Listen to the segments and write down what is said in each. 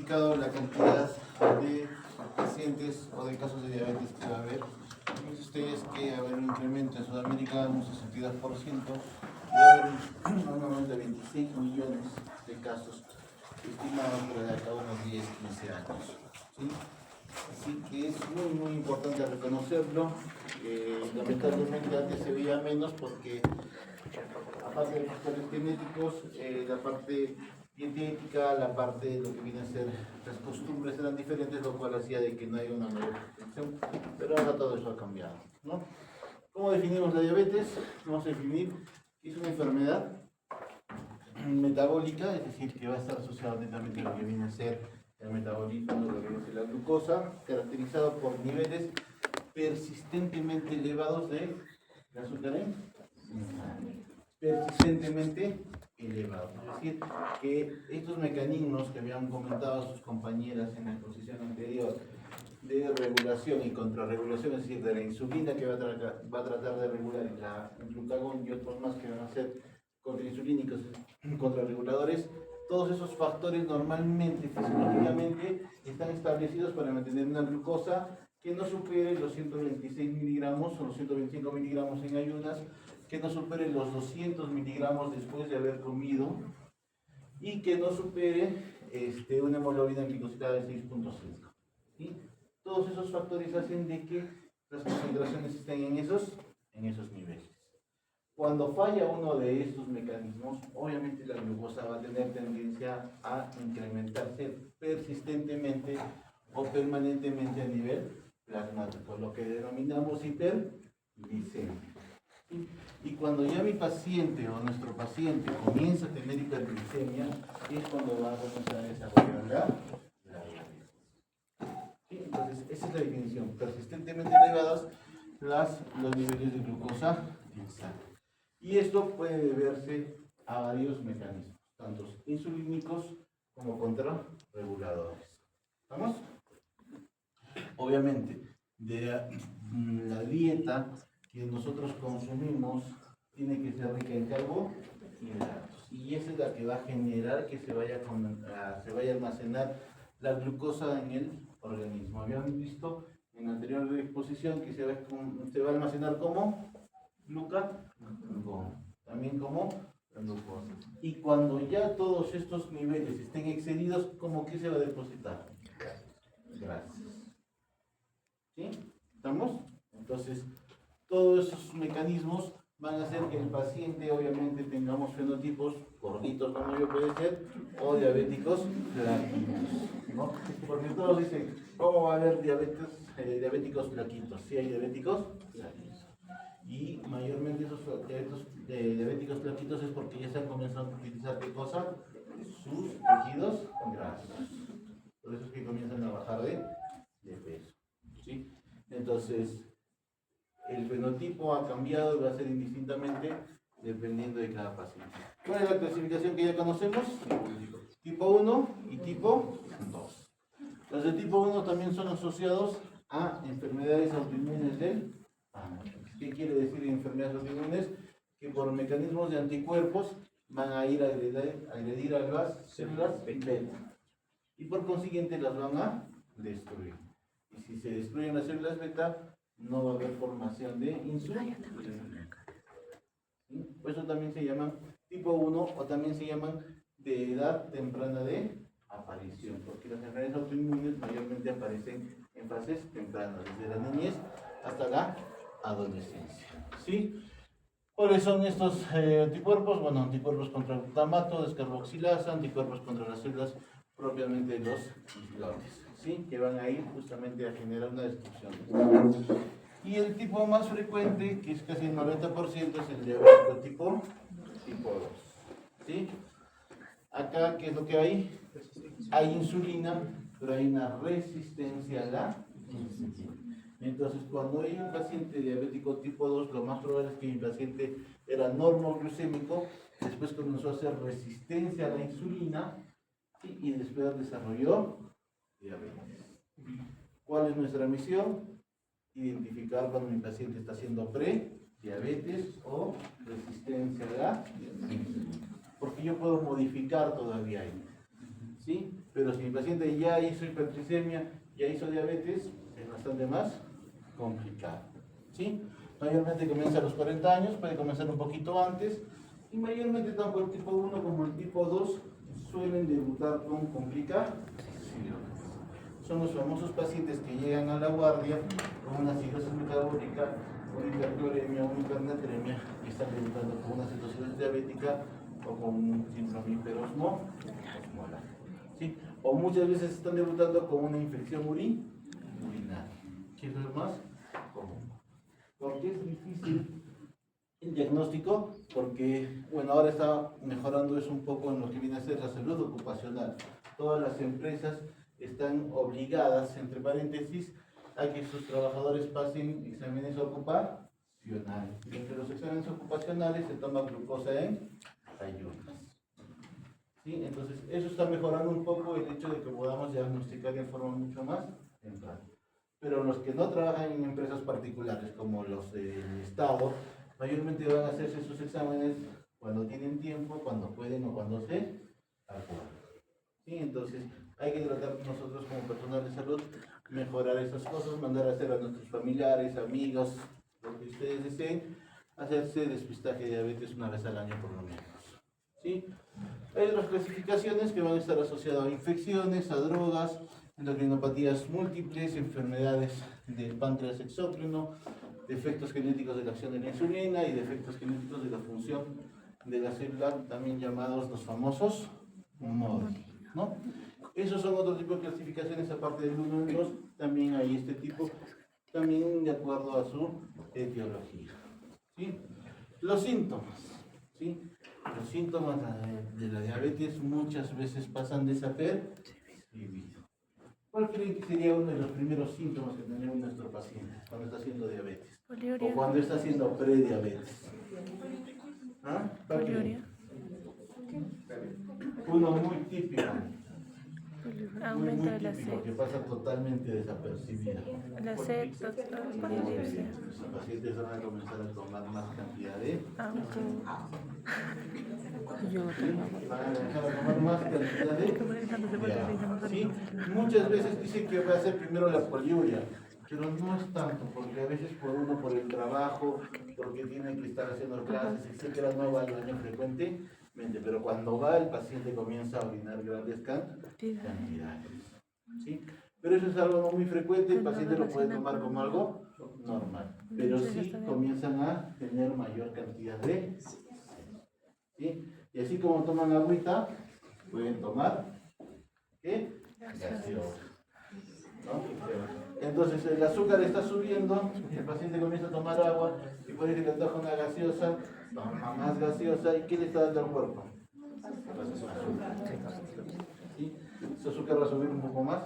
identificado la cantidad de pacientes o de casos de diabetes que va a haber. Fíjense ustedes que va a haber un incremento en Sudamérica de un 62% y va a haber un aumento de 26 millones de casos estimados para de acá a unos 10-15 años. ¿Sí? Así que es muy importante reconocerlo. Lamentablemente antes se veía menos porque, aparte de factores genéticos, la parte dietética, la parte de lo que viene a ser las costumbres eran diferentes, lo cual hacía de que no haya una mayor protección, pero ahora todo eso ha cambiado, ¿no? ¿Cómo definimos la diabetes? Vamos a definir que es una enfermedad metabólica, es decir, que va a estar asociada netamente a lo que viene a ser el metabolismo, lo que viene a ser la glucosa, caracterizado por niveles persistentemente elevados de azúcar en sangre. Persistentemente elevados. Es decir, que estos mecanismos que habían comentado sus compañeras en la exposición anterior de regulación y contrarregulación, es decir, de la insulina que va a tratar de regular el glucagón y otros más que van a ser contrainsulínicos, contrarreguladores, todos esos factores normalmente, fisiológicamente, están establecidos para mantener una glucosa que no supere los 126 miligramos o los 125 miligramos en ayunas, que no supere los 200 miligramos después de haber comido y que no supere una hemoglobina glicosídea de 6.5. ¿Sí? Todos esos factores hacen de que las concentraciones estén en esos niveles. Cuando falla uno de estos mecanismos, obviamente la glucosa va a tener tendencia a incrementarse persistentemente o permanentemente a nivel plasmático, lo que denominamos hiperglicemia. Y cuando ya mi paciente o nuestro paciente comienza a tener hiperglicemia, es cuando va a comenzar a desarrollar la diabetes. ¿Sí? Entonces, esa es la definición: persistentemente elevadas los niveles de glucosa en sangre. Y esto puede deberse a varios mecanismos, tanto insulínicos como contrarreguladores. ¿Estamos? Obviamente, de la dieta que nosotros consumimos tiene que ser rica en carbohidratos. Y esa es la que va a generar que se vaya a almacenar la glucosa en el organismo. Habíamos visto en la anterior exposición que se va a almacenar como glucagón, también como glucosa. Y cuando ya todos estos niveles estén excedidos, ¿cómo que se va a depositar? Grasas. ¿Sí? ¿Estamos? Entonces, todos esos mecanismos van a hacer que el paciente, obviamente, tengamos fenotipos gorditos, como yo puede ser, o diabéticos flaquitos, ¿no? Porque todos dicen, ¿cómo va a haber diabéticos flaquitos? Sí hay diabéticos flaquitos. Y mayormente esos diabéticos flaquitos es porque ya se han comenzado a utilizar, ¿qué cosa? Sus tejidos grasos. Por eso es que comienzan a bajar de peso. ¿Sí? Entonces, el fenotipo ha cambiado y va a ser indistintamente dependiendo de cada paciente. ¿Cuál es la clasificación que ya conocemos? Tipo 1 y tipo 2. Los de tipo 1 también son asociados a enfermedades autoinmunes del páncreas. ¿Qué quiere decir enfermedades autoinmunes? Que por mecanismos de anticuerpos van a ir a agredir a las células beta y por consiguiente las van a destruir. Y si se destruyen las células beta, no va a haber formación de insulina. ¿Sí? Por eso también se llaman tipo 1 o también se llaman de edad temprana de aparición, porque las enfermedades autoinmunes mayormente aparecen en fases tempranas, desde la niñez hasta la adolescencia. ¿Sí? ¿Cuáles son estos anticuerpos? Bueno, anticuerpos contra el glutamato, descarboxilasa, anticuerpos contra las células propiamente de los islotes, ¿sí? Que van a ir justamente a generar una destrucción. Y el tipo más frecuente, que es casi el 90%, es el diabético tipo 2. ¿Sí? Acá, ¿qué es lo que hay? Hay insulina, pero hay una resistencia a la insulina. Entonces, cuando hay un paciente diabético tipo 2, lo más probable es que mi paciente era normoglucémico, después comenzó a hacer resistencia a la insulina, ¿sí? Y después desarrolló diabetes. ¿Cuál es nuestra misión? Identificar cuando mi paciente está haciendo pre-diabetes o resistencia a la insulina. Porque yo puedo modificar todavía ahí. ¿sí? Pero si mi paciente ya hizo hipertrisemia, ya hizo diabetes, es bastante más complicado, ¿sí? Mayormente comienza a los 40 años, puede comenzar un poquito antes, y mayormente tanto el tipo 1 como el tipo 2 suelen debutar con complicaciones. Son los famosos pacientes que llegan a la guardia con una cirrosis metabólica, una hipercloremia, una hipernatremia, y están debutando con una cetosis diabética o con un síndrome hiperosmolar, ¿sí? O muchas veces están debutando con una infección urinaria, que es lo más común. ¿Por qué es difícil el diagnóstico? Porque, bueno, ahora está mejorando eso un poco en lo que viene a ser la salud ocupacional. Todas las empresas están obligadas, entre paréntesis, a que sus trabajadores pasen exámenes ocupacionales. Y entre los exámenes ocupacionales se toma glucosa en ayunas. ¿Sí? Entonces, eso está mejorando un poco el hecho de que podamos diagnosticar de forma mucho más temprana. Pero los que no trabajan en empresas particulares, como los del Estado, mayormente van a hacerse sus exámenes cuando tienen tiempo, cuando pueden o cuando se acuerdan. ¿Sí? Entonces, hay que tratar nosotros como personal de salud, mejorar esas cosas, mandar a hacer a nuestros familiares, amigos, lo que ustedes deseen, hacerse despistaje de diabetes una vez al año por lo menos. ¿Sí? Hay otras clasificaciones que van a estar asociadas a infecciones, a drogas, endocrinopatías múltiples, enfermedades del páncreas exócrino, defectos genéticos de la acción de la insulina y defectos genéticos de la función de la célula, también llamados los famosos MODI, ¿no? Esos son otro tipo de clasificaciones, aparte del 1 y el 2, también hay este tipo, también de acuerdo a su etiología, ¿sí? Los síntomas, ¿sí? Los síntomas de la diabetes muchas veces pasan desapercibidos. ¿Cuál creen que sería uno de los primeros síntomas que tenemos nuestro paciente cuando está haciendo diabetes? Poliuria. O cuando está haciendo prediabetes. ¿Ah? Poliuria. Uno muy típico. Aumento de la típico, sed. que pasa totalmente desapercibido. La sed, polidipsia. Los pacientes van a comenzar a tomar más cantidad de Agua. van a comenzar a tomar más cantidad de agua, ¿sí? Muchas veces dicen que va a ser primero la poliuria, pero no es tanto, porque a veces por el trabajo, porque tiene que estar haciendo clases, etcétera, no va al baño frecuentemente, pero cuando va el paciente comienza a orinar grandes cantidades, ¿sí? Pero eso es algo no muy frecuente, el paciente lo puede tomar como algo normal, pero sí comienzan a tener mayor cantidad de, ¿sí? Y así como toman agüita, pueden tomar, ¿qué? Gaseosa, ¿no? Entonces el azúcar está subiendo, el paciente comienza a tomar agua y puede que le antoja una gaseosa, toma más gaseosa, ¿y qué le está dando al cuerpo? Azúcar. ¿Sí? Ese azúcar va a subir un poco más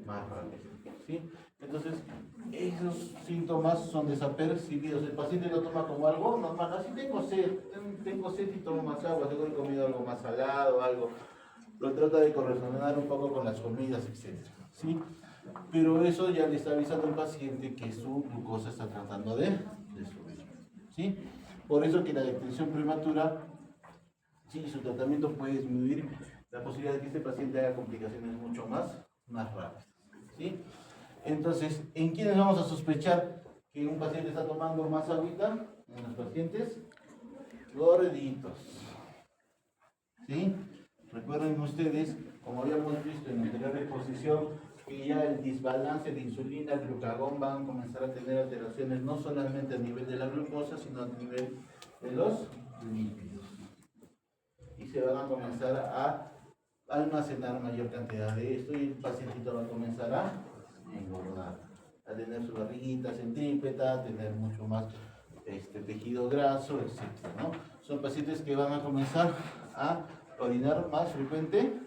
rápido, ¿sí? Entonces esos síntomas son desapercibidos, el paciente lo toma como algo normal, así tengo sed y tomo más agua, seguro he comido algo más salado, algo, lo trata de correlacionar un poco con las comidas, etc. ¿Sí? Pero eso ya le está avisando al paciente que su glucosa está tratando de subir, ¿sí? Por eso que la detención prematura, sí, su tratamiento puede disminuir la posibilidad de que este paciente haga complicaciones mucho más rápidas, ¿sí? Entonces, ¿en quiénes vamos a sospechar que un paciente está tomando más agüita? En los pacientes gorditos, ¿sí? Recuerden ustedes, como habíamos visto en la anterior exposición, que ya el desbalance de insulina, glucagón van a comenzar a tener alteraciones no solamente a nivel de la glucosa, sino a nivel de los lípidos. Y se van a comenzar a almacenar mayor cantidad de esto y el pacientito va a comenzar a engordar, a tener su barriguita centrípeta, a tener mucho más tejido graso, etc., ¿no? Son pacientes que van a comenzar a orinar más frecuentemente.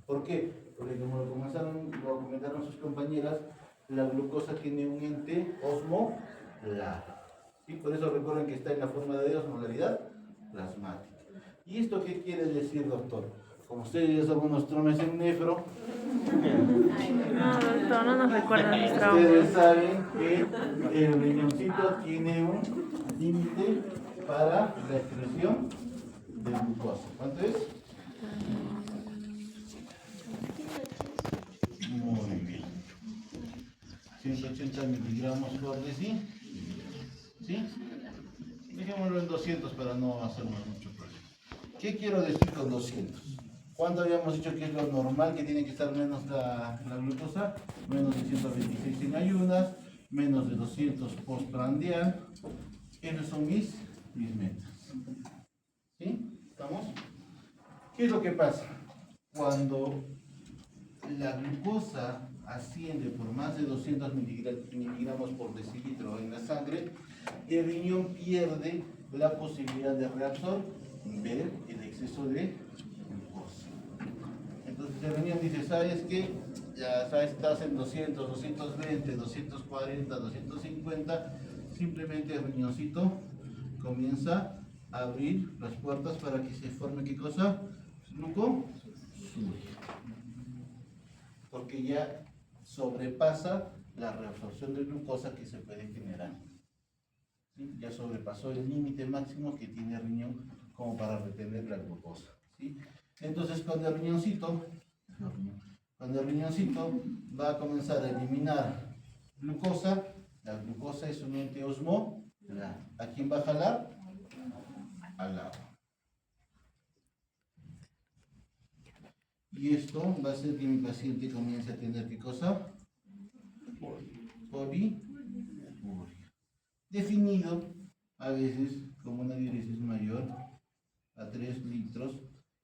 ¿Por qué? Porque como lo comentaron sus compañeras, la glucosa tiene un ente osmolar, ¿sí? Por eso recuerden que está en la forma de osmolaridad plasmática. ¿Y esto qué quiere decir, doctor? Como ustedes ya son unos tromes en nefro, No, doctor, no nos recuerdan los ustedes traumas. saben que el riñoncito tiene un límite para la excreción de glucosa. ¿Cuánto es? 180 miligramos por deci. ¿Sí? Dejémoslo en 200 para no hacernos mucho problema. ¿Qué quiero decir con 200? ¿Cuánto habíamos dicho que es lo normal que tiene que estar menos la glucosa? Menos de 126 en ayunas, menos de 200 postprandial. Esos son mis metas. ¿Sí? ¿Estamos? ¿Qué es lo que pasa? Cuando la glucosa asciende por más de 200 miligramos por decilitro en la sangre, el riñón pierde la posibilidad de reabsorber el exceso de glucosa. Entonces el riñón dice, ¿sabes qué? Ya sabes, estás en 200, 220, 240, 250, simplemente el riñoncito comienza a abrir las puertas para que se forme, ¿qué cosa? Glucosuria. Porque ya sobrepasa la reabsorción de glucosa que se puede generar. ¿Sí? Ya sobrepasó el límite máximo que tiene el riñón como para retener la glucosa. ¿Sí? Entonces cuando el riñoncito va a comenzar a eliminar glucosa, la glucosa es un ente osmolar. ¿A quién va a jalar? Al agua. Y esto va a hacer que mi paciente comience a tener, ¿qué cosa? Poliuria. Definido a veces como una diuresis mayor a 3 litros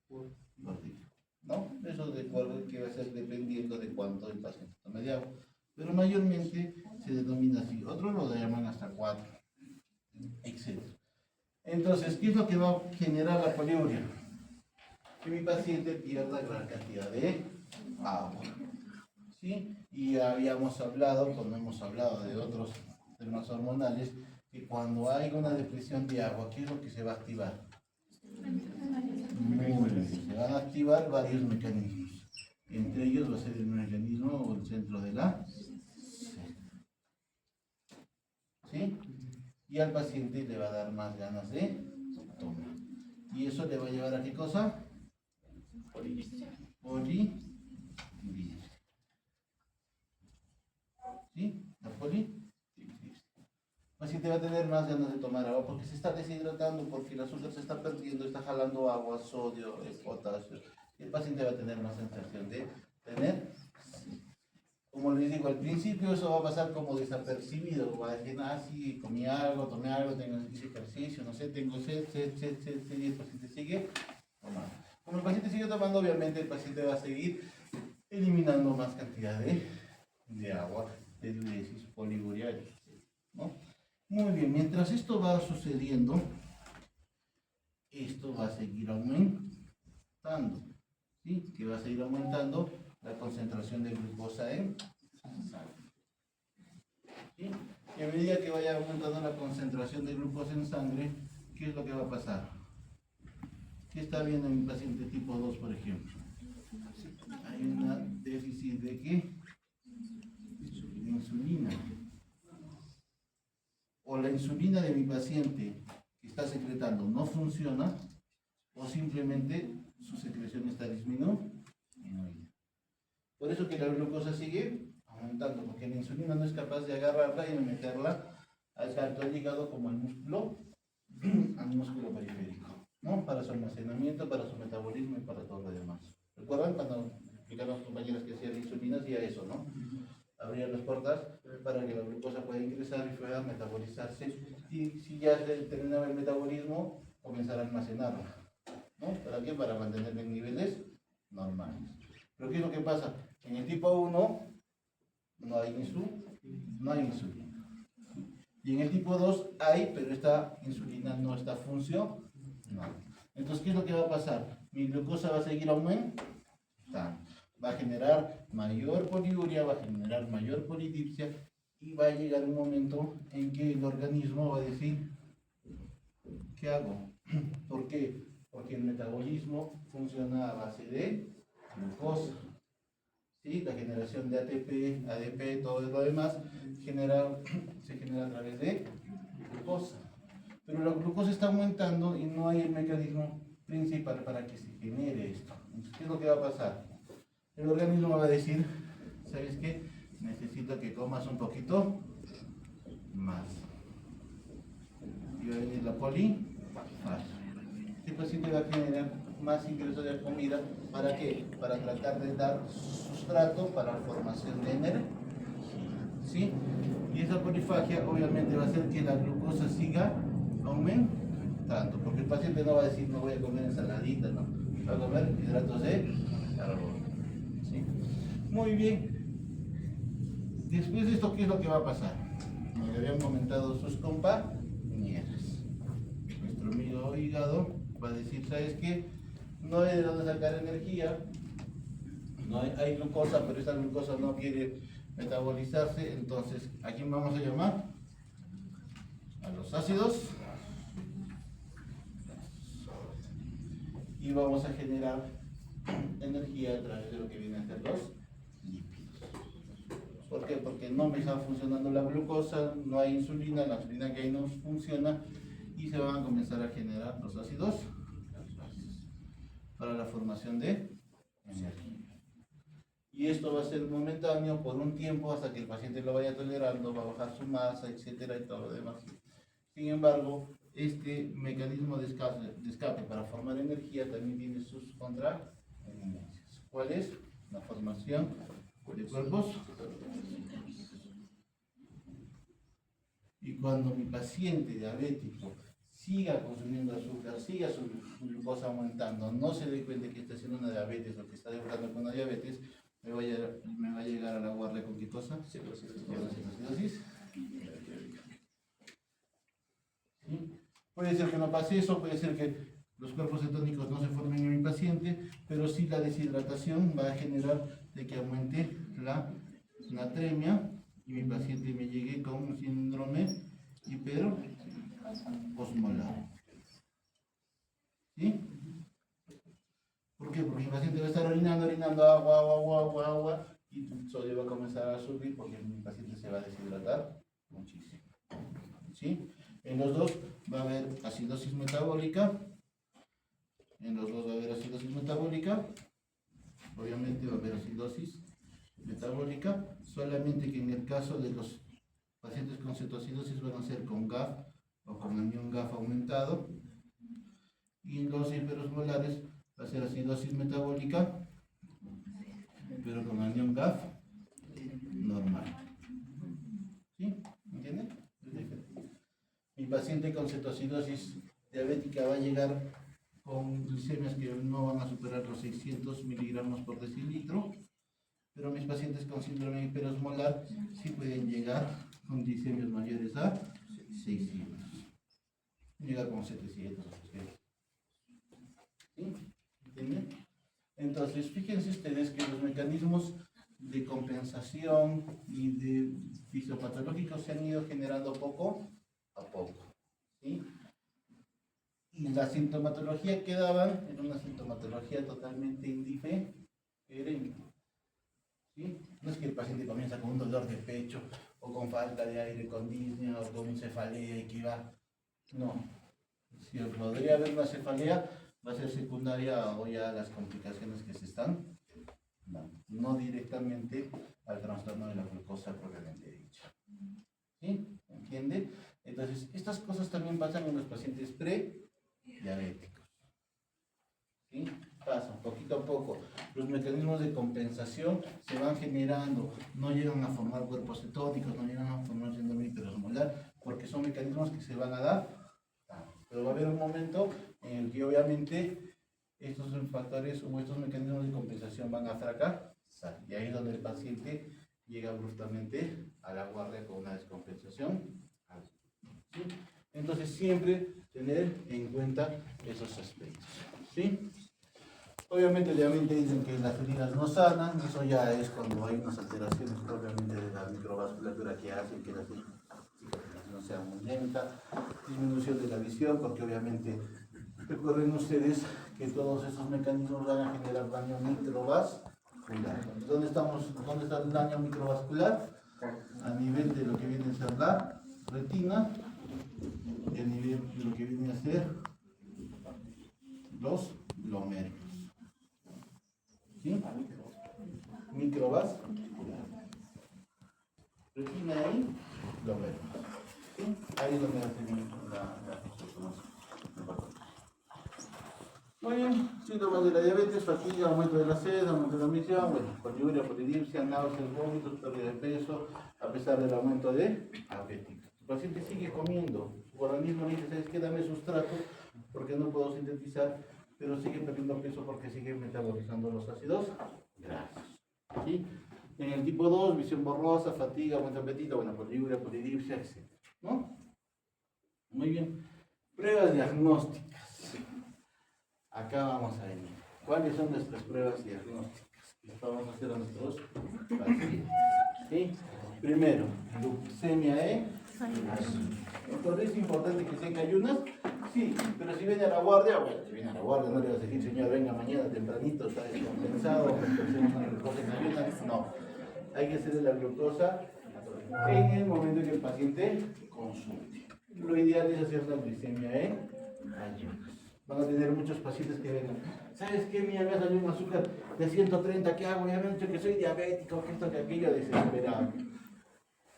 por día. ¿No? Eso de acuerdo que va a ser dependiendo de cuánto el paciente tome de agua. Pero mayormente se denomina así. Otros lo llaman hasta 4, etc. Entonces, ¿qué es lo que va a generar la poliuria? Que mi paciente pierda gran cantidad de agua. ¿Sí? Y habíamos hablado, cuando hemos hablado de otros temas hormonales, que cuando hay una depresión de agua, ¿qué es lo que se va a activar? Muy bien. Se van a activar varios mecanismos. Entre ellos va a ser el mecanismo o el centro de la célula. ¿Sí? Y al paciente le va a dar más ganas de tomar. ¿Y eso le va a llevar a qué cosa? Poliuria. ¿Sí? La poliuria. El paciente va a tener más ganas de tomar agua porque se está deshidratando, porque el azúcar se está perdiendo, está jalando agua, sodio, potasio. Y el paciente va a tener más sensación de tener. Como les digo al principio, eso va a pasar como desapercibido. Va a decir, sí, comí algo, tomé algo, hice ejercicio, no sé, tengo sed, y el paciente sigue tomando. Como el paciente sigue tomando, obviamente el paciente va a seguir eliminando más cantidad de agua, de diuresis, poliuria, ¿no? Muy bien, mientras esto va sucediendo, esto va a seguir aumentando, ¿sí? Que va a seguir aumentando la concentración de glucosa en sangre. ¿Sí? Y a medida que vaya aumentando la concentración de glucosa en sangre, ¿qué es lo que va a pasar? ¿Qué está viendo en mi paciente tipo 2, por ejemplo? Hay un déficit de ¿qué? De insulina. O la insulina de mi paciente que está secretando no funciona, o simplemente su secreción está disminuida. Por eso que la glucosa sigue aumentando, porque la insulina no es capaz de agarrarla y meterla tanto al hígado como al músculo periférico, ¿no? Para su almacenamiento, para su metabolismo y para todo lo demás. ¿Recuerdan cuando explicaron los compañeros que hacían la insulina? Hacía eso, ¿no? Abría las puertas para que la glucosa pueda ingresar y pueda metabolizarse. Y si ya se terminaba el metabolismo, comenzar a almacenarla, ¿no? ¿Para qué? Para mantenerla en niveles normales. Pero ¿qué es lo que pasa? En el tipo 1 no hay insulina. Y en el tipo 2 hay, pero esta insulina no está funcionando. Entonces, ¿qué es lo que va a pasar? Mi glucosa va a seguir aumentando. Va a generar mayor poliuria, va a generar mayor polidipsia y va a llegar un momento en que el organismo va a decir, ¿qué hago? ¿Por qué? Porque el metabolismo funciona a base de glucosa. ¿Sí? La generación de ATP, ADP, todo lo demás se genera a través de glucosa. Pero la glucosa está aumentando y no hay el mecanismo principal para que se genere esto. Entonces, ¿qué es lo que va a pasar? El organismo va a decir, ¿sabes qué? necesito que comas un poquito más. Y va a venir la polifagia. Este paciente va a generar más ingresos de comida. ¿Para qué? Para tratar de dar sustrato para la formación de energía. ¿Sí? Y esa polifagia obviamente va a hacer que la glucosa siga aumentando. Porque el paciente no va a decir, no voy a comer ensaladita, no. Va a comer hidratos de carbono. ¿Sí? Muy bien. Después de esto, ¿qué es lo que va a pasar? Me habían comentado sus compañeras. Nuestro amigo hígado va a decir, ¿sabes qué? No hay de dónde sacar energía, no hay glucosa, pero esta glucosa no quiere metabolizarse, entonces, ¿a quién vamos a llamar? A los ácidos. Y vamos a generar energía a través de lo que vienen a ser los lípidos. ¿Por qué? Porque no me está funcionando la glucosa, no hay insulina, la insulina que ahí no funciona y se van a comenzar a generar los ácidos para la formación de energía. Y esto va a ser momentáneo por un tiempo hasta que el paciente lo vaya tolerando, va a bajar su masa, etcétera y todo lo demás. Sin embargo, este mecanismo de escape para formar energía también tiene sus contraindicaciones. ¿Cuál es? La formación de cuerpos. Y cuando mi paciente diabético siga consumiendo azúcar, siga su glucosa aumentando, no se dé cuenta que está haciendo una diabetes o que está debutando con una diabetes, me va a llegar a la guardia con qué cosa? Cetoacidosis. ¿Sí? Puede ser que no pase eso, puede ser que los cuerpos cetónicos no se formen en mi paciente, pero sí la deshidratación va a generar de que aumente la natremia y mi paciente me llegue con un síndrome hiperosmolar. ¿Sí? ¿Por qué? Porque mi paciente va a estar orinando agua, y el sodio va a comenzar a subir porque mi paciente se va a deshidratar muchísimo. ¿Sí? En los dos va a haber acidosis metabólica. Obviamente va a haber acidosis metabólica, solamente que en el caso de los pacientes con cetoacidosis van a ser con GAF o con anión GAF aumentado, y en los hiperosmolares va a ser acidosis metabólica, pero con anión GAF normal. ¿Sí? ¿Entienden? Mi paciente con cetoacidosis diabética va a llegar con glicemias que no van a superar los 600 miligramos por decilitro, pero mis pacientes con síndrome hiperosmolar sí pueden llegar con glicemias mayores a 600. Llegar con 700 o 800. ¿Sí? ¿Entienden? Entonces, fíjense ustedes que los mecanismos de compensación y de fisiopatológicos se han ido generando poco a poco. ¿Sí? Y la sintomatología que daban era una sintomatología totalmente indiferente. ¿Sí? No es que el paciente comienza con un dolor de pecho, o con falta de aire, con disnea, o con cefalea y que va. No. Si podría haber una cefalea, va a ser secundaria o ya las complicaciones que se están dando. No directamente al trastorno de la glucosa propiamente dicha. ¿Sí? ¿Entiende? Entonces, estas cosas también pasan en los pacientes prediabéticos. ¿Sí? Pasan poquito a poco. Los mecanismos de compensación se van generando, no llegan a formar cuerpos cetónicos, no llegan a formar síndrome hiperosmolar, porque son mecanismos que se van a dar. Pero va a haber un momento en el que obviamente estos factores o estos mecanismos de compensación van a fracasar. Y ahí es donde el paciente llega bruscamente a la guardia con una descompensación. ¿Sí? Entonces siempre tener en cuenta esos aspectos. ¿Sí? Obviamente dicen que las heridas no sanan, eso ya es cuando hay unas alteraciones propiamente de la microvasculatura que hacen que la cicatrización sea muy lenta, disminución de la visión, porque obviamente recuerden ustedes que todos esos mecanismos van a generar daño microvascular. ¿Dónde está el daño microvascular? A nivel de lo que viene a ser la retina y a nivel de lo que viene a ser los glómerulos. ¿Sí? Microvascular. Recién ahí lo vemos. ¿Sí? Ahí es donde hacen la consulta. Muy bien, síntomas de la diabetes, fatiga, aumento de la sed, aumento de la misión, bueno, poliuria, polidipsia, náuseas, vómitos, pérdida de peso, a pesar del aumento de apetito. El paciente sigue comiendo, su organismo dice, ¿sabes qué? Dame sustrato, porque no puedo sintetizar, pero sigue perdiendo peso porque sigue metabolizando los ácidos grasos. ¿Sí? En el tipo 2, visión borrosa, fatiga, aumento de apetito, bueno, poliuria, polidipsia, etc. ¿No? Muy bien. Pruebas diagnósticas. Acá vamos a venir. ¿Cuáles son nuestras pruebas diagnósticas que vamos a hacer a nuestros pacientes? ¿Sí? Primero, glucemia en ayunas. Entonces es importante que sean ayunas. Sí, pero si viene a la guardia, bueno, si viene a la guardia no le vas a decir, señor, venga mañana tempranito, está descompensado, hacemos una glucosa en ayunas. No, hay que hacer la glucosa en el momento en que el paciente consulte. Lo ideal es hacer la glicemia en ayunas. Van a tener muchos pacientes que vengan, ¿sabes qué? Mira, me ha salido un azúcar de 130, ¿qué hago? Ya me han dicho que soy diabético, que esto, que aquello, desesperado.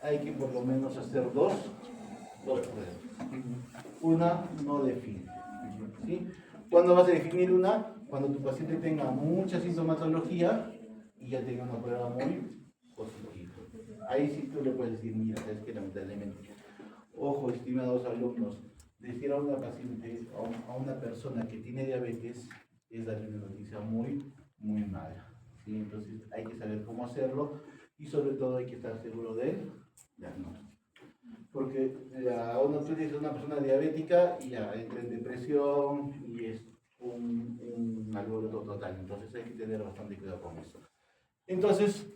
Hay que por lo menos hacer dos pruebas. Una no define. ¿Sí? ¿Cuándo vas a definir una? Cuando tu paciente tenga mucha sintomatología y ya tenga una prueba muy positiva. Ahí sí tú le puedes decir, mira, es que lamentablemente, ojo, estimados alumnos, decir a una paciente, a una persona que tiene diabetes, es darle una noticia muy mala. ¿Sí? Entonces hay que saber cómo hacerlo y sobre todo hay que estar seguro del diagnóstico. Porque uno tú dices una persona diabética y ya entra en depresión y es un alboroto total. Entonces hay que tener bastante cuidado con eso. Entonces,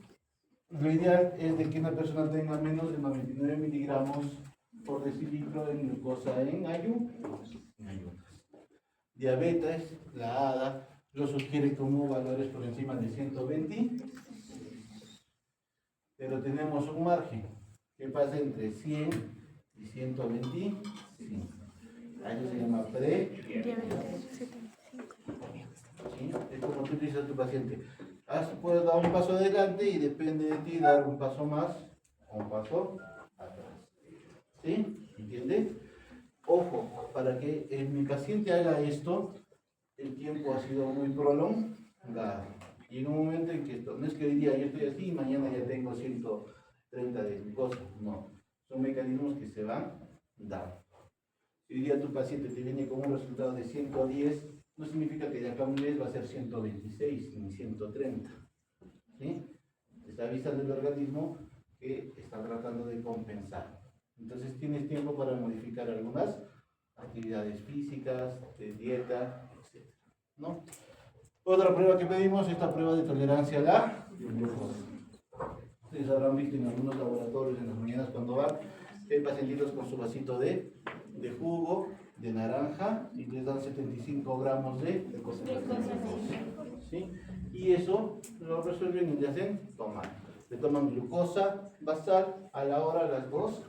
lo ideal es de que una persona tenga menos de 99 miligramos por decilitro en glucosa en ayunas. Diabetes, la ADA, lo sugiere como valores por encima de 120, pero tenemos un margen que pasa entre 100 y 125. A eso se llama pre-diabetes. ¿Sí? Es como tú dices a tu paciente, puedes dar un paso adelante y depende de ti dar un paso más o un paso atrás. ¿Sí? ¿Entiendes? Ojo, para que mi paciente haga esto, el tiempo ha sido muy prolongado. Y en un momento en que esto, no es que hoy día yo estoy así y mañana ya tengo 130 de glucosa, no. Son mecanismos que se van dando. Si hoy día tu paciente te viene con un resultado de 110, no significa que de acá a un mes va a ser 126 ni 130. ¿Sí? Está avisando el organismo que está tratando de compensar. Entonces tienes tiempo para modificar algunas actividades físicas, de dieta, etc. ¿No? Otra prueba que pedimos es esta prueba de tolerancia a la glucosa. Ustedes habrán visto en algunos laboratorios en las mañanas cuando van, hay pacientitos con su vasito de jugo, de naranja, y les dan 75 gramos de glucosa. ¿Sí? Y eso lo resuelven y le hacen tomar. Le toman glucosa basal a la hora, a las 2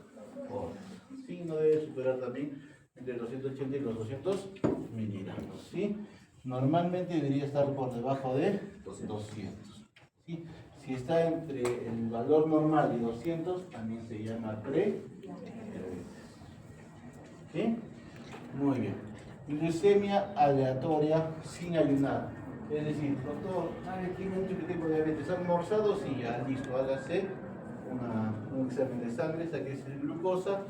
horas. ¿Sí? No debe superar también entre los 180 y los 200 miligramos. ¿Sí? Normalmente debería estar por debajo de 200. ¿Sí? Si está entre el valor normal y 200, también se llama pre-diabetes. ¿Sí? Muy bien. Glucemia aleatoria sin ayunar. Es decir, doctor, ¿sabe qué me han dicho que tengo diabetes? ¿Han almorzado? Sí, ya listo, hágase un examen de sangre, saquese glucosa.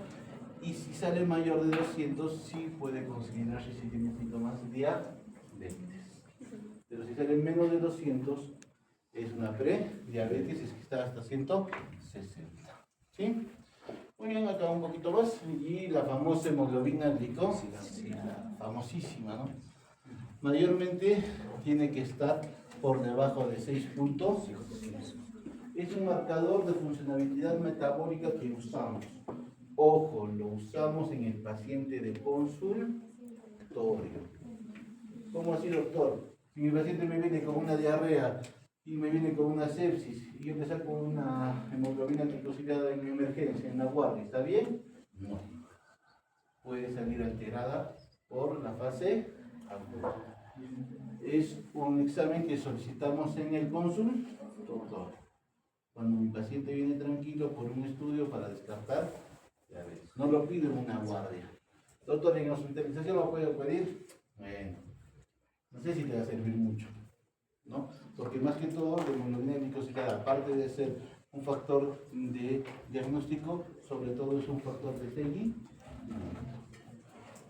Y si sale mayor de 200, sí puede considerarse si tiene síntomas de diabetes. Pero si sale menos de 200, es una pre-diabetes, es que está hasta 160. ¿Sí? Muy bien, acá un poquito más. Y la famosa hemoglobina glicosílica, famosísima, ¿no? Mayormente tiene que estar por debajo de 6 puntos. Es un marcador de funcionalidad metabólica que usamos. Ojo, lo usamos en el paciente de consultorio. ¿Cómo así, doctor? Si mi paciente me viene con una diarrea y me viene con una sepsis y yo le saco una hemoglobina glicosílica en emergencia, en la guardia, ¿está bien? No. Puede salir alterada por la fase aguda. Es un examen que solicitamos en el consultorio. cuando mi paciente viene tranquilo por un estudio para descartar diabetes. No lo pido en una guardia. Doctor, en hospitalización lo puedo pedir. Bueno, no sé si te va a servir mucho, ¿no? Porque más que todo, la hemoglobina glicosídea, aparte de ser un factor de diagnóstico, sobre todo es un factor de seguimiento.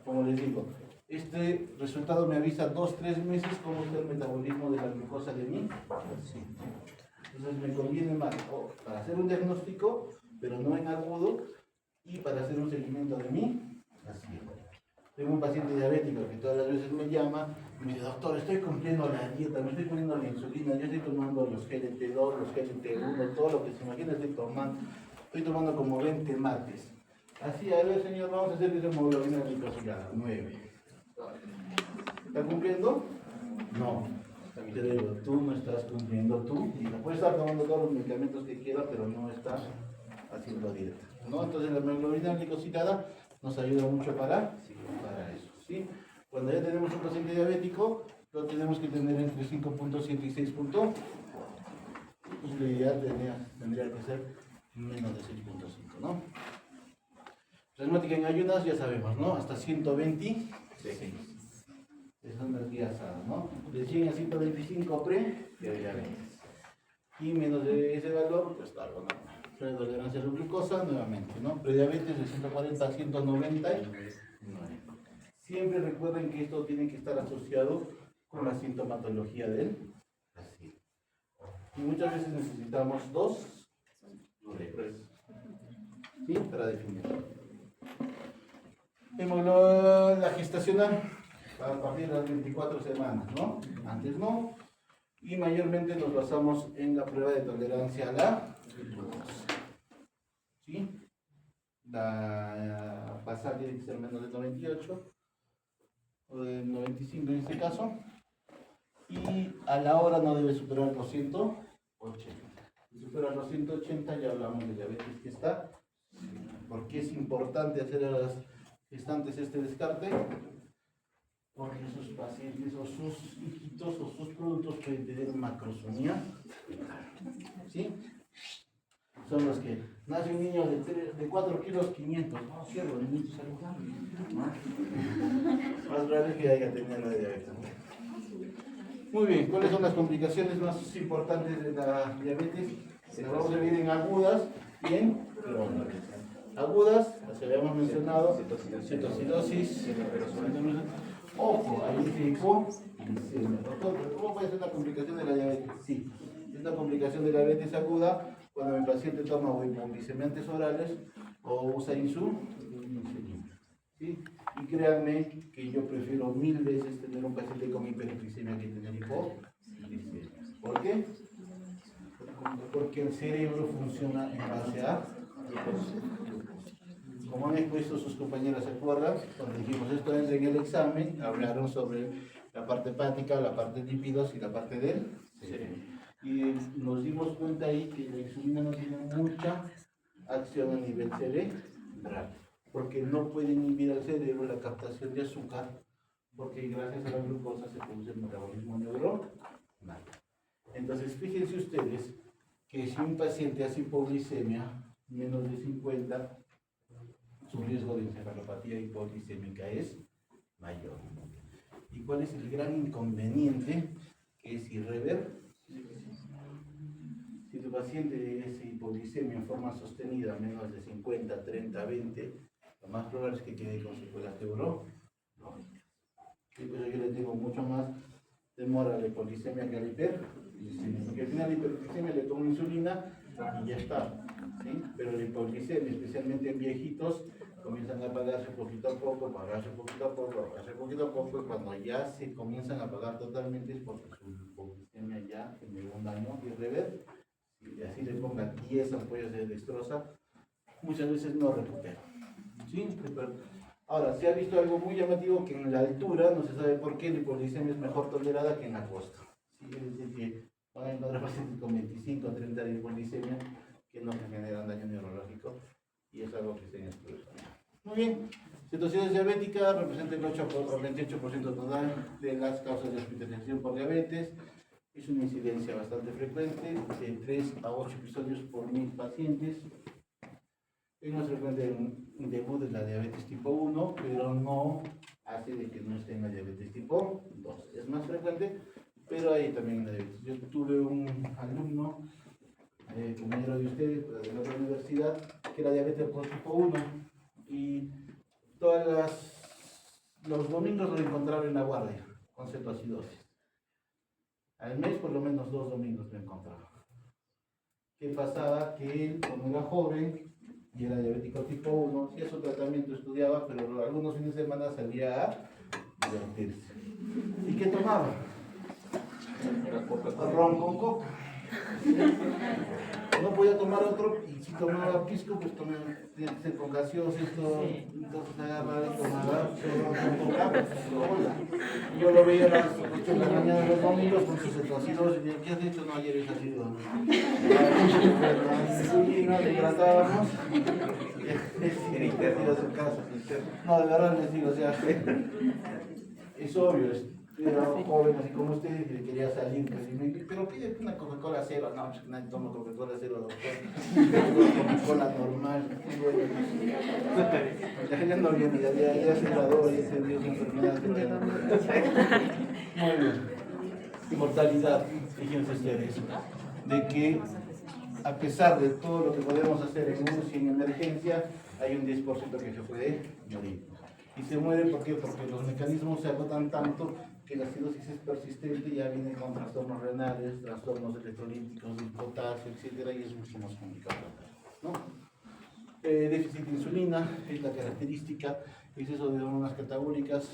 Como les digo, este resultado me avisa 2-3 meses cómo está el metabolismo de la glucosa de mí. Sí. Entonces me conviene más para hacer un diagnóstico, pero no en agudo, y para hacer un seguimiento de mí. Así es. Tengo un paciente diabético que todas las veces me llama y me dice, doctor, estoy cumpliendo la dieta, me estoy poniendo la insulina, yo estoy tomando los GLT2, los GLT1, todo lo que se imagina estoy tomando como 20 mates. Así, a ver, señor, vamos a hacer esa hemoglobina glicosídea, 9. ¿Está cumpliendo? No. Te digo, tú no estás cumpliendo tú, y no puedes estar tomando todos los medicamentos que quieras, pero no estás haciendo dieta, ¿no? Entonces la hemoglobina glicosídea nos ayuda mucho para eso, ¿sí? Cuando ya tenemos un paciente diabético, lo tenemos que tener entre 5.7 y 6 puntos. Pues lo ideal tendría que ser menos de 6.5, ¿no? Plasmática en ayunas, ya sabemos, ¿no? Hasta 126. Es energía sana, ¿no? De 100 a 125 diabetes. Y menos de ese valor, pues está algo normal. Tolerancia a la glucosa, nuevamente, ¿no? Prediabetes de 140 a 199. Siempre recuerden que esto tiene que estar asociado con la sintomatología del paciente. Y muchas veces necesitamos dos pruebas, ¿sí? Para definir. La gestacional, a partir de las 24 semanas, ¿no? Antes no. Y mayormente nos basamos en la prueba de tolerancia a la glucosa. ¿Sí? La basal tiene que ser menos de 98 o de 95 en este caso, y a la hora no debe superar los 180. Si supera los 180 ya hablamos de diabetes que está. ¿Por qué es importante hacer a las gestantes este descarte? Porque sus pacientes o sus hijitos o sus productos pueden tener macrosomía. ¿Sí? Son los que nace un niño de 4 kilos 500. No, cierro, niñito saludable. Más grave que haya tenido la diabetes. Muy bien, ¿cuáles son las complicaciones más importantes de la diabetes? Las vamos a dividir en agudas y en crónicas. Agudas, las que habíamos mencionado, cetocidosis, ojo, ahí dice hipoglicemia. Doctor, ¿pero cómo puede ser una complicación de la diabetes? Sí, es una complicación de la diabetes aguda cuando el paciente toma o hipoglicemiantes orales o usa insulina. ¿Sí? Y créanme que yo prefiero 1000 veces tener un paciente con hiperglicemia que tener hipoglicemia. ¿Por qué? Porque el cerebro funciona en base a glucosa. Como han expuesto sus compañeras, ¿se acuerdan? Cuando dijimos esto en el examen, hablaron sobre la parte hepática, la parte de lípidos y la parte del cerebro. Y nos dimos cuenta ahí que la insulina no tiene mucha acción a nivel cerebral, porque no puede inhibir al cerebro la captación de azúcar, porque gracias a la glucosa se produce el metabolismo neuronal. Entonces, fíjense ustedes que si un paciente hace hipoglicemia menos de 50, su riesgo de encefalopatía hipoglicémica es mayor. ¿Y cuál es el gran inconveniente? Que es irreversible. Si tu paciente es hipoglicemia en forma sostenida menos de 50, 30, 20, lo más probable es que quede con secuelas neurológicas. Y por eso yo le tengo mucho más temor a la hipoglicemia que a la hiperglicemia, porque al final la hiperglicemia le tomo insulina y ya está, ¿sí? Pero la hipoglicemia, especialmente en viejitos, comienzan a apagarse poquito a poco, apagarse poquito a poco, apagarse poquito a poco, y cuando ya se comienzan a apagar totalmente es porque su hipoglicemia ya generó un daño irreversible. Y así le pongan 10 ampollas de dextrosa, muchas veces no recupera. ¿Sí? Ahora, se ha visto algo muy llamativo, que en la altura no se sabe por qué la hipoglicemia es mejor tolerada que en la costa. ¿Sí? Es decir, que van a encontrar pacientes con 25 o 30 de hipoglicemia que no se generan daño neurológico, y es algo que se estudia. Muy bien, cetosis diabética representa el 28% total de las causas de hospitalización por diabetes. Es una incidencia bastante frecuente, de 3 a 8 episodios por 1000 pacientes. Es más frecuente un debut de la diabetes tipo 1, pero no hace de que no esté en la diabetes tipo 2. Es más frecuente, pero hay también la diabetes. Yo tuve un alumno, compañero de ustedes, de la otra universidad, que era diabetes por tipo 1 y los domingos lo encontraba en la guardia con cetoacidosis. Al mes por lo menos 2 domingos lo encontraba. ¿Qué pasaba? Que él, como era joven y era diabético tipo 1, hacía su tratamiento, estudiaba, pero algunos fines de semana salía a divertirse. ¿Y qué tomaba? Ron con coca. No podía tomar otro, y si tomaba pisco, pues tenía que ser con gaseosa, entonces agarraba y tomaba ron con coca, pues, yo lo veía a las 8 de la mañana los domingos con sus cetoacidosis, y decía, ¿qué has hecho? No, ayer he salido. Y nos tratábamos, y a su casa. No, de verdad les digo, o sea, es obvio, era joven así como usted y quería salir, pues, y me dice, pero pide una Coca-Cola cero. No, pues nadie toma Coca-Cola cero, doctor. Coca-Cola normal. Ya no viene, ya se graduó, ya se dio su enfermedad. Muy bien. Mortalidad, fíjense ustedes, de que a pesar de todo lo que podemos hacer en UCI en emergencia, hay un 10% que se puede morir. Y se muere, ¿por qué? Porque los mecanismos se agotan tanto que la acidosis es persistente, ya viene con trastornos renales, trastornos electrolíticos, del potasio, etcétera, y es mucho más complicado, ¿no? Déficit de insulina es la característica, exceso de hormonas catabólicas,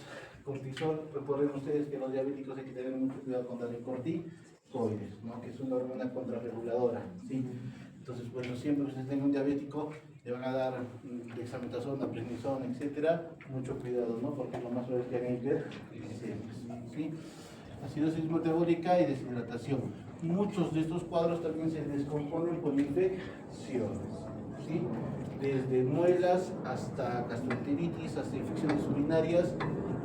cortisol. Recuerden ustedes que los diabéticos hay que tener mucho cuidado con darle corticoides, ¿no? Que es una hormona contrarreguladora, ¿sí? Entonces, bueno, siempre que ustedes tengan un diabético, le van a dar dexametasona, prednisona, etcétera, mucho cuidado, ¿no? Porque lo más probable es que hagan hiperglicemias, ¿sí? Acidosis metabólica y deshidratación. Muchos de estos cuadros también se descomponen por infecciones, ¿sí? Desde muelas hasta gastroenteritis, hasta infecciones urinarias.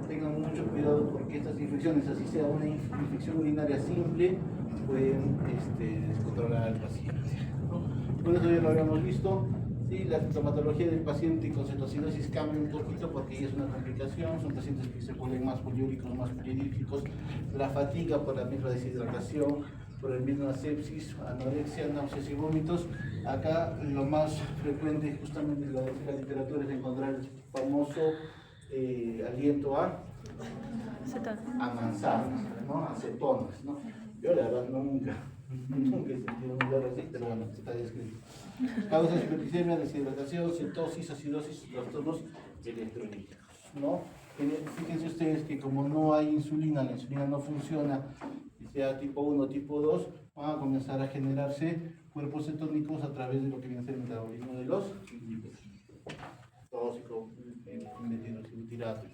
Tengan mucho cuidado porque estas infecciones, así sea una infección urinaria simple, pueden descontrolar al paciente, ¿no? Por eso ya lo habíamos visto. Sí, la sintomatología del paciente con cetoacidosis cambia un poquito porque ya es una complicación, son pacientes que se vuelven más poliúricos, más poliedílicos, la fatiga por la misma deshidratación, por el mismo sepsis, anorexia, náuseas y vómitos. Acá lo más frecuente, justamente en la literatura, es encontrar el famoso aliento a manzanas, ¿no? Acetonas, ¿no? Yo la verdad nunca he sentido un dolor así, pero bueno, está descrito. Causas de hiperglicemia, deshidratación, cetosis, acidosis, trastornos electrolíticos, ¿no? Fíjense ustedes que como no hay insulina, la insulina no funciona, sea tipo 1 o tipo 2, van a comenzar a generarse cuerpos cetónicos a través de lo que viene a ser el metabolismo de los lípidos. Tóxico, metilbutirato.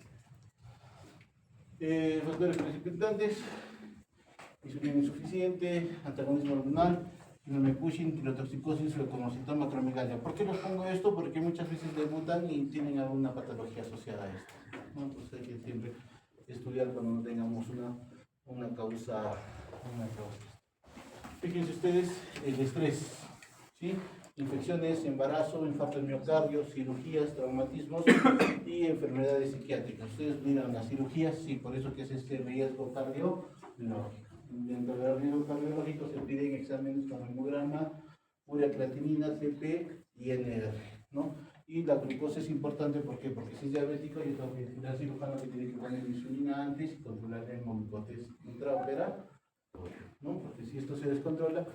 Factores precipitantes: insulina insuficiente, antagonismo hormonal, síndrome de Cushing, tirotoxicosis, leucomocitoma, acromegalia. ¿Por qué les pongo esto? Porque muchas veces debutan y tienen alguna patología asociada a esto, ¿no? Entonces hay que siempre estudiar cuando no tengamos una causa. Fíjense ustedes el estrés, ¿sí? Infecciones, embarazo, infarto del miocardio, cirugías, traumatismos y enfermedades psiquiátricas. Ustedes miran las cirugías, sí, por eso que es este riesgo cardiológico. Dentro del riesgo cardiológico se piden exámenes como hemograma, urea creatinina, CP y NR, ¿no? Y la glucosa es importante, ¿por qué? Porque si es diabético, yo tengo que decir al cirujano que tiene que poner insulina antes y controlar el glucotés intraoperatorio, ¿no? Porque si esto se descontrola,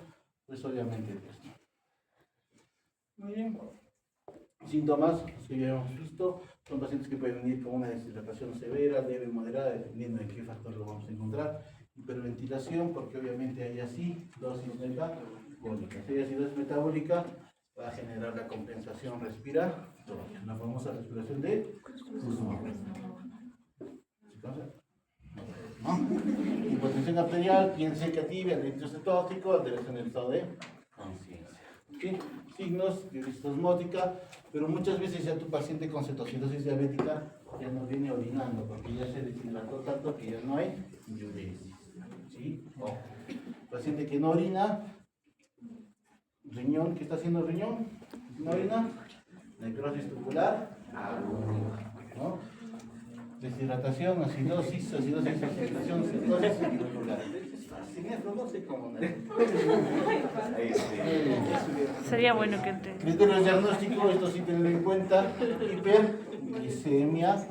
pues obviamente esto. Muy bien. Síntomas, que ya hemos visto, son pacientes que pueden venir con una deshidratación severa, leve, moderada, dependiendo de qué factor lo vamos a encontrar. Hiperventilación, porque obviamente hay así dosis metabólica. Si hay acidosis metabólica, va a generar la compensación respiratoria, la famosa respiración de Kuznetsov. ¿No? Hipotensión arterial, piel seca tibia, artritis tóxico, alteración del estado de conciencia. ¿Okay? Signos de diuresis osmótica, pero muchas veces ya tu paciente con cetoacidosis diabética ya no viene orinando porque ya se deshidrató tanto que ya no hay diuresis. ¿Sí? Oh. Paciente que no orina, riñón, ¿qué está haciendo el riñón? No orina, necrosis tubular, ¿no? Deshidratación, acidosis, deshidratación, cirrosis tubular. Sin eso no sé cómo. Sería bueno que te... Criterios diagnósticos, esto sí tener en cuenta: hiperglicemia,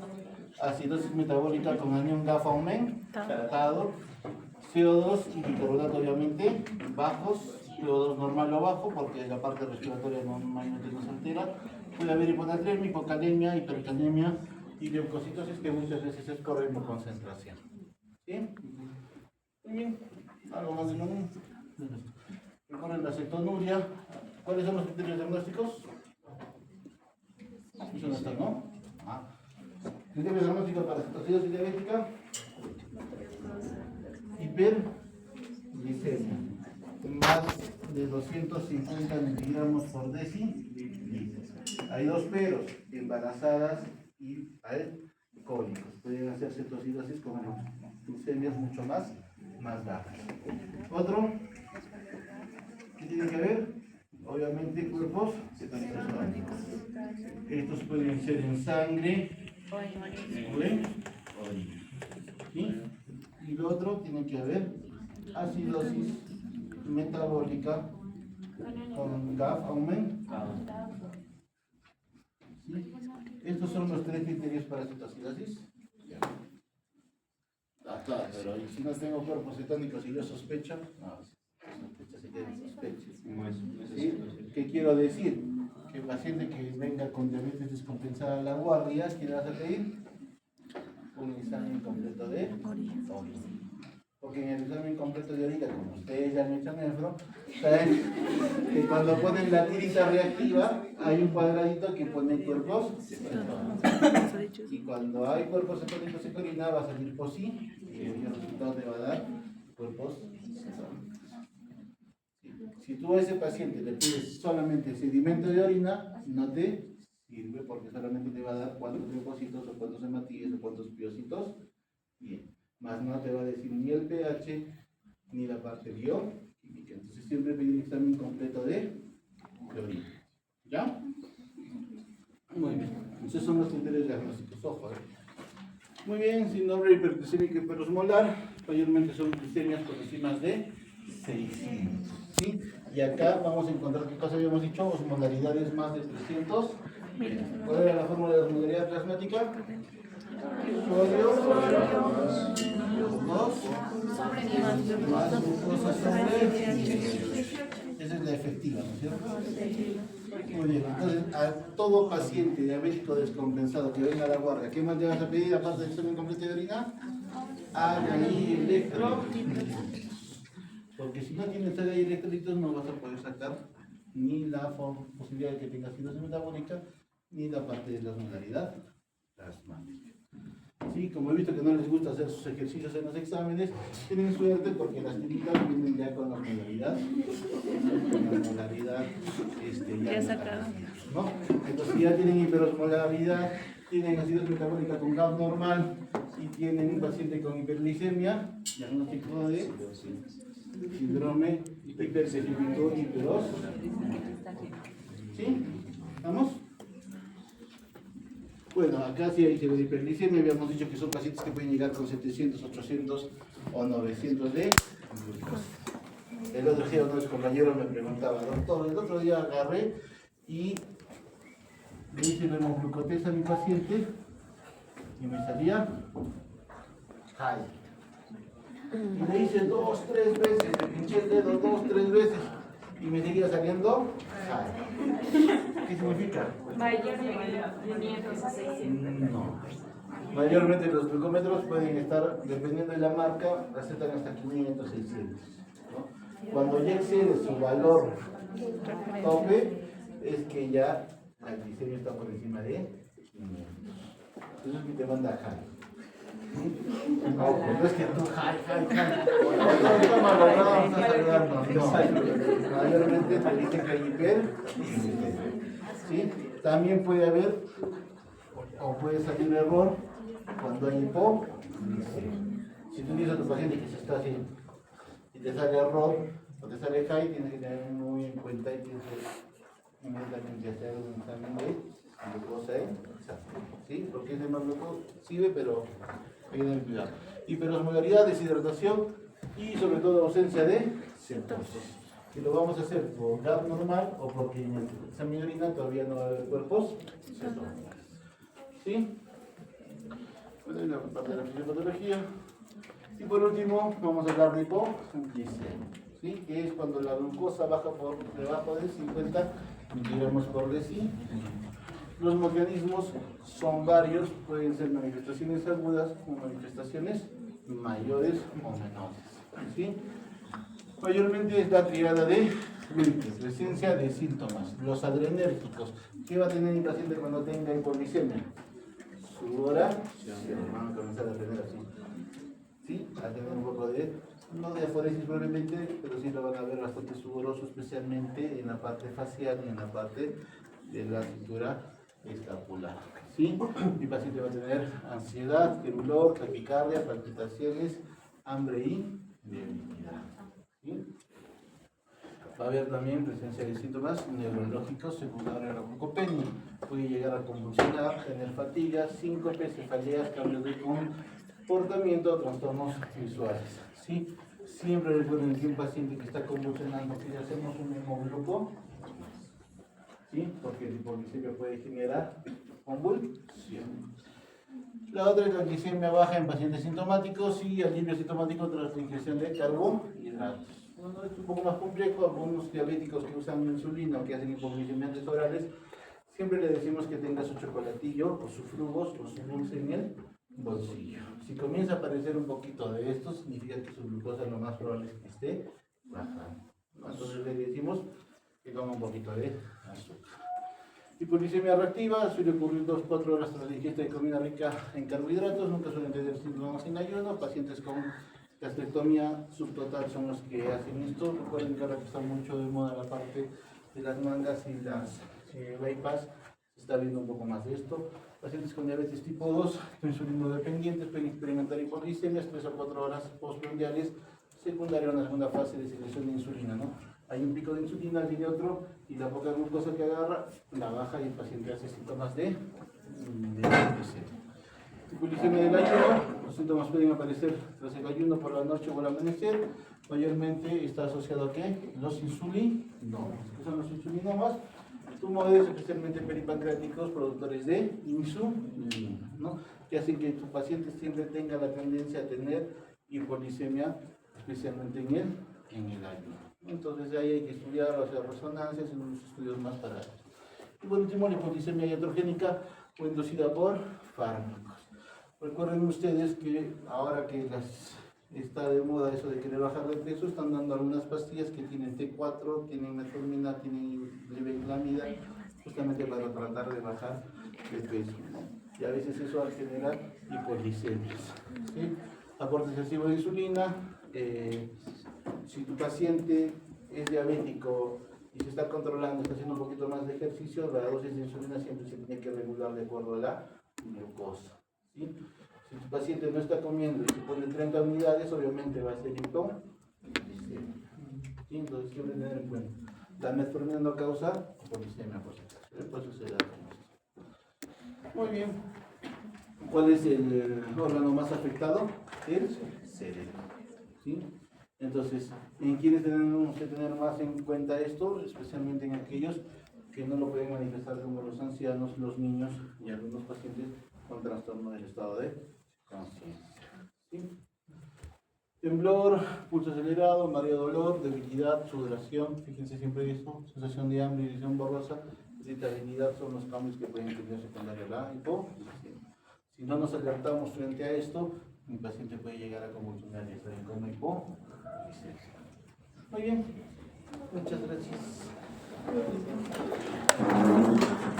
acidosis metabólica con anión GAF-Aumen tratado, CO2 y bicarbonato obviamente bajos, CO2 normal o bajo porque la parte respiratoria normalmente no se altera. Puede haber hiponatremia, hipocalemia, hipercalemia y leucocitosis, que muchas veces es por hipoconcentración. ¿Sí? Muy bien. ¿Algo más de lo mismo? Recuerden la cetonuria. ¿Cuáles son los criterios diagnósticos? Eso no está, ¿no? Criterios diagnósticos para cetoacidosis diabética. Hiperglicemia. Más de 250 miligramos por decilitro. Hay dos peros: embarazadas y alcohólicos. Pueden hacer cetoacidosis con glicemias mucho más bajas. Otro, ¿qué tiene que ver? Obviamente cuerpos cetosónicos. Estos pueden ser en sangre o en orina. ¿Sí? Y lo otro tiene que haber acidosis metabólica con GAF-Aumen. ¿Sí? Estos son los tres criterios para cetoacidosis. Claro, pero ¿y si no tengo cuerpos cetónicos y yo sospecho? No, sospecha se queda en sospecha. ¿Sí? ¿Qué quiero decir? Que el paciente que venga con diabetes descompensada a la guardia, ¿qué le vas a pedir? Un examen completo de orina. Porque en el examen completo de orina, como ustedes ya han hecho nefro, saben que cuando ponen la tirita reactiva hay un cuadradito que pone cuerpos cetónicos. Y cuando hay cuerpos cetónicos en orina va a salir POSI y el resultado te va a dar cuerpos cetónicos. Si tú a ese paciente le pides solamente sedimento de orina, no te sirve porque solamente te va a dar cuántos leucocitos o cuántos hematíes o cuántos piocitos. Bien. Más no te va a decir ni el pH ni la parte bioquímica. Entonces siempre pedir un examen completo de orina. ¿Ya? Muy bien. Esos son los criterios diagnósticos. Ojo, Muy bien, síndrome hiperglicémica hiperosmolar. Mayormente son glicemias por encima de 600. ¿Sí? Y acá vamos a encontrar, ¿qué cosa habíamos dicho? Osmolaridades más de 300. ¿Cuál era la fórmula de osmolaridad plasmática? Sodio, 2 más glucosa sobre. Esa es la efectiva, ¿no es cierto? Muy bien, entonces a todo paciente diabético descompensado que venga a la guardia, ¿qué más le vas a pedir aparte del examen completo de orina? Haga y electrolitos. Porque si no tienes haga y electrolitos no vas a poder sacar ni la posibilidad de que tenga acidosis metabólica ni la parte de la osmolaridad plasmática. Sí, como he visto que no les gusta hacer sus ejercicios en los exámenes, tienen suerte porque las tiritas vienen ya con la modalidad, ya sacada, ¿no? Entonces ya tienen hiperosmolaridad, tienen acidosis metabólica con GAF normal y tienen un paciente con hiperglicemia, diagnóstico de síndrome hipercefílico hiperos. ¿Sí? ¿Vamos? Bueno, acá sí hay hiperglicemia, habíamos dicho que son pacientes que pueden llegar con 700, 800 o 900 de glucosa. El otro día uno de los compañeros me preguntaba, doctor, el otro día agarré y le hice la hemoglucotesa a mi paciente y me salía high. Y le hice 2, 3 veces, le pinché el dedo 2, 3 veces y me seguía saliendo high. ¿Qué significa? Mayor de 500 a 600. No. Mayormente los glucómetros pueden estar, dependiendo de la marca, recetan hasta 500, 600. ¿No? Cuando ya excede su valor tope, es que ya la glicemia está por encima de 500. Eso es que te manda high. No es que tú high. No, mayormente te dicen que hay hiperglicemia. ¿Sí? También puede haber o puede salir error cuando hay hipoglicemia. Si tú dices a tu paciente que se está haciendo y te sale error o te sale high, tienes que tener muy en cuenta y tienes que inmediatamente hacer un examen de glucosa en sangre, ¿sí? Porque ese más loco sirve, pero hay que tener cuidado. Hiperosmolaridad, deshidratación y sobre todo ausencia de cetosis. Y lo vamos a hacer por GAP normal o porque en el examen de orina todavía no va a haber cuerpos cetónicos. ¿Sí? Bueno, hay una parte de la fisiopatología. Y por último, vamos a hablar de hipoglicemia, ¿sí? Que es cuando la glucosa baja por debajo de 50 miligramos por deci. Los mecanismos son varios, pueden ser manifestaciones agudas o manifestaciones mayores o menores, ¿sí? Mayormente es la triada de presencia de síntomas. Los adrenérgicos. ¿Qué va a tener el paciente cuando tenga hipoglicemia? Sudoración. Vamos a comenzar a tener así. ¿Sí? A tener un poco de, no de aforesis probablemente, pero sí lo van a ver bastante sudoroso, especialmente en la parte facial y en la parte de la cintura escapular. ¿Sí? Mi paciente va a tener ansiedad, temblor, taquicardia, palpitaciones, hambre y debilidad. ¿Sí? Va a haber también presencia de síntomas neurológicos secundarios a la glucopenia. Puede llegar a convulsionar, tener fatiga, síncope, cefaleas, cambios de comportamiento, trastornos visuales. ¿Sí? Siempre recuerden que un paciente que está convulsionando, que hacemos un hemogluco, ¿sí? Porque la hipoglicemia puede generar convulsión. La otra es la glicemia baja en pacientes sintomáticos y alivio sintomático tras la ingestión de carbohidratos. Bueno, es un poco más complejo. Algunos diabéticos que usan insulina o que hacen hipoglicemiantes orales, siempre le decimos que tenga su chocolatillo o sus frugos o su dulce en el bolsillo. Si comienza a aparecer un poquito de esto, significa que su glucosa lo más probable es que esté bajando. Entonces le decimos que toma un poquito de azúcar. Hipoglicemia reactiva suele ocurrir 2-4 horas tras la ingesta de comida rica en carbohidratos, nunca suelen tener síntomas en ayuno. Pacientes con gastrectomía subtotal son los que hacen esto. Recuerden que ahora que está mucho de moda la parte de las mangas y las bypass, se está viendo un poco más de esto. Pacientes con diabetes tipo 2, insulino dependientes, pueden experimentar hipoglicemias 3 a 4 horas postprandiales, secundaria a una segunda fase de secreción de insulina, ¿no? Hay un pico de insulina, viene otro, y la poca glucosa que agarra, la baja y el paciente hace síntomas de hipoglicemia. Hipoglicemia del ayuno, los síntomas pueden aparecer tras el ayuno por la noche o al amanecer. Mayormente está asociado a ¿qué? Los insulinomas. ¿Qué son los insulinomas? Tumores, especialmente peripancreáticos, productores de insulina, ¿no? Que hacen que tu paciente siempre tenga la tendencia a tener hipoglicemia, especialmente en el ayuno. Entonces ahí hay que estudiar, hacer resonancias y unos estudios más para eso. Y por último, la hipoglicemia iatrogénica o inducida por fármacos. Recuerden ustedes que ahora que está de moda eso de querer bajar de peso, están dando algunas pastillas que tienen T4, tienen metformina, tienen levetlamida, justamente para tratar de bajar de peso. Y a veces eso genera hipoglicemias. ¿Sí? Aporte excesivo de insulina. Si tu paciente es diabético y se está controlando, está haciendo un poquito más de ejercicio, la dosis de insulina siempre se tiene que regular de acuerdo a la glucosa. ¿Sí? Si tu paciente no está comiendo y se pone 30 unidades, obviamente va a ser hipoglicemia. ¿Sí? Entonces siempre tener en cuenta. La metformina no causa hipoglicemia, por si acaso. Por eso se da con esto. Muy bien. ¿Cuál es el órgano más afectado? El cerebro. ¿Sí? Entonces, ¿en quiénes tenemos que tener más en cuenta esto? Especialmente en aquellos que no lo pueden manifestar, como los ancianos, los niños y algunos pacientes con trastorno del estado de conciencia. ¿Sí? Temblor, pulso acelerado, mareo, dolor, debilidad, sudoración, fíjense siempre esto, sensación de hambre y visión borrosa, irritabilidad son los cambios que pueden tener secundaria a la hipoglicemia. Si no nos alertamos frente a esto, mi paciente puede llegar a convulsionar y estar en coma hipoglicemia. Muy bien, muchas gracias.